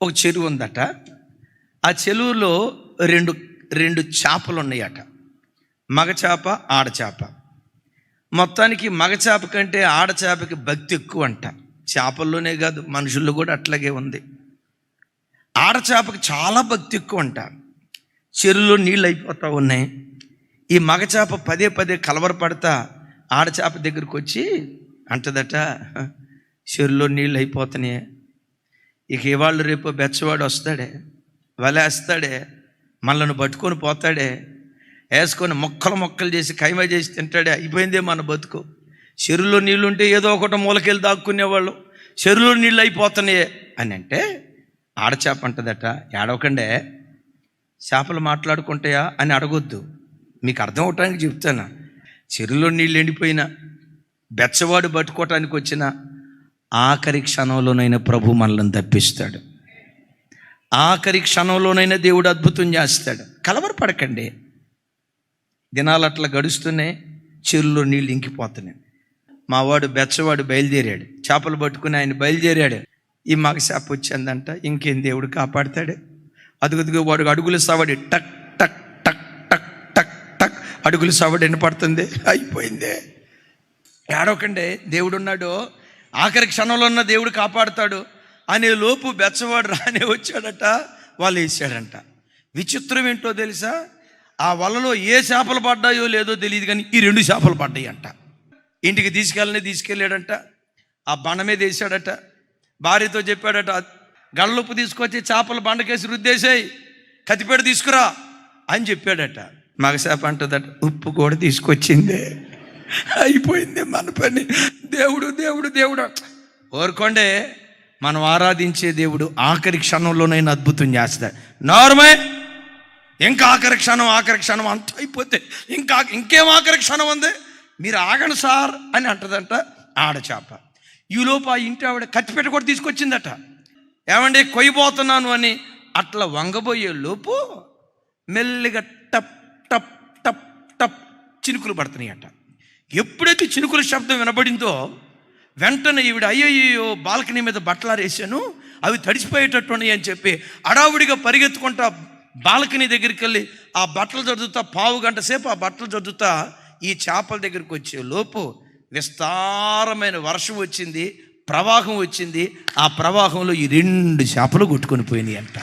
ఒక చెరువు ఉందట. ఆ చెరువులో రెండు రెండు చేపలు ఉన్నాయట, మగ చేప ఆడచేప. మొత్తానికి మగ చేప కంటే ఆడచేపకి భక్తి ఎక్కువ అంట. చేపల్లోనే కాదు, మనుషుల్లో కూడా అట్లాగే ఉంది. ఆడచేపకి చాలా భక్తి ఎక్కువ అంట. చెరువులో నీళ్ళు అయిపోతూ ఉన్నాయి. ఈ మగ చేప పదే పదే కలవరపడతా ఆడచేప దగ్గరికి వచ్చి అంటదట, చెరువులో నీళ్ళు అయిపోతున్నాయి, ఇక ఇవాళ్ళు రేపు బెచ్చవాడు వస్తాడే, వలేస్తాడే, మనల్ని పట్టుకొని పోతాడే, వేసుకొని మొక్కలు చేసి కైమ చేసి తింటాడే, అయిపోయిందే మన బతుకు. చెరువులో నీళ్ళు ఉంటే ఏదో ఒకటి మూలకెళ్ళి దాక్కునేవాళ్ళు, చెరువులో నీళ్ళు అయిపోతున్నాయే అని అంటే ఆడచేప అంటదట, ఏడవకండే, చేపలు మాట్లాడుకుంటాయా అని అడగొద్దు, మీకు అర్థం అవటానికి చెప్తాను. చెరువులో నీళ్ళు ఎండిపోయినా, బెచ్చవాడు పట్టుకోవటానికి వచ్చిన ఆఖరి క్షణంలోనైనా ప్రభు మనల్ని తప్పిస్తాడు. ఆఖరి క్షణంలోనైనా దేవుడు అద్భుతం చేస్తాడు. కలవరపడకండి. దినాలు అట్లా గడుస్తూనే చెరువులో నీళ్ళు ఇంకిపోతున్నాయి. మావాడు బెచ్చవాడు బయలుదేరాడు, చేపలు పట్టుకుని ఆయన బయలుదేరాడు. ఈ మగ చేప వచ్చిందంట, ఇంకేం దేవుడు కాపాడుతాడు. అదుగుదుగు వాడు అడుగులు సవడి టక్ టక్ టక్ టక్ టక్ టక్ అడుగులు సవడి వినపడుతుంది, అయిపోయిందే. ఏడవకండి, దేవుడున్నాడు, ఆఖరి క్షణంలో ఉన్న దేవుడు కాపాడుతాడు అనే లోపు బెచ్చవాడు రానే వచ్చాడట, వాళ్ళు వేసాడంట. విచిత్రం ఏంటో తెలుసా, ఆ వలలో ఏ చేపలు పడ్డాయో లేదో తెలియదు కానీ ఈ రెండు చేపలు పడ్డాయి అంట. ఇంటికి తీసుకెళ్ళాడంట, ఆ బండ మీద వేసాడట. భార్యతో చెప్పాడట, గళ్ళుప్పు తీసుకొచ్చి చేపలు బండకేసి రుద్దేశాయి, కత్తిపేట తీసుకురా అని చెప్పాడట. మగచేప అంటుందట, ఉప్పు కూడా తీసుకొచ్చిందే, అయిపోయింది మన పని. దేవుడు దేవుడు దేవుడు ఓరుకోండే, మనం ఆరాధించే దేవుడు ఆఖరి క్షణంలోనైనా అద్భుతం చేస్తాడు. నార్మే ఇంకా ఆఖరి క్షణం అంత అయిపోతే ఇంకేం ఆఖరి క్షణం ఉంది, మీరు ఆగండి సార్ అని అంటదంట ఆడచేప. ఈలోపు ఆ ఇంటి ఆవిడ కత్తిపెట్ట కూడా తీసుకొచ్చిందట. ఏమండి కొయ్యబోతున్నాను అని అట్లా వంగబోయే లోపు మెల్లిగా టప్ టప్ టప్ టప్ చినుకులు పడుతున్నాయి అట. ఎప్పుడైతే చినుకుల శబ్దం వినబడిందో వెంటనే ఈవిడ అయ్యయ్యో బాల్కనీ మీద బట్టలారేసాను, అవి తడిసిపోయేటట్టు ఉన్నాయి అని చెప్పి అడావుడిగా పరిగెత్తుకుంటా బాల్కనీ దగ్గరికి వెళ్ళి ఆ బట్టలు చదువుతా, పావు గంట సేపు ఆ బట్టలు చదువుతా ఈ చేపల దగ్గరికి వచ్చే లోపు విస్తారమైన వర్షం వచ్చింది, ప్రవాహం వచ్చింది. ఆ ప్రవాహంలో ఈ రెండు చేపలు కొట్టుకొని పోయినాయి అంట.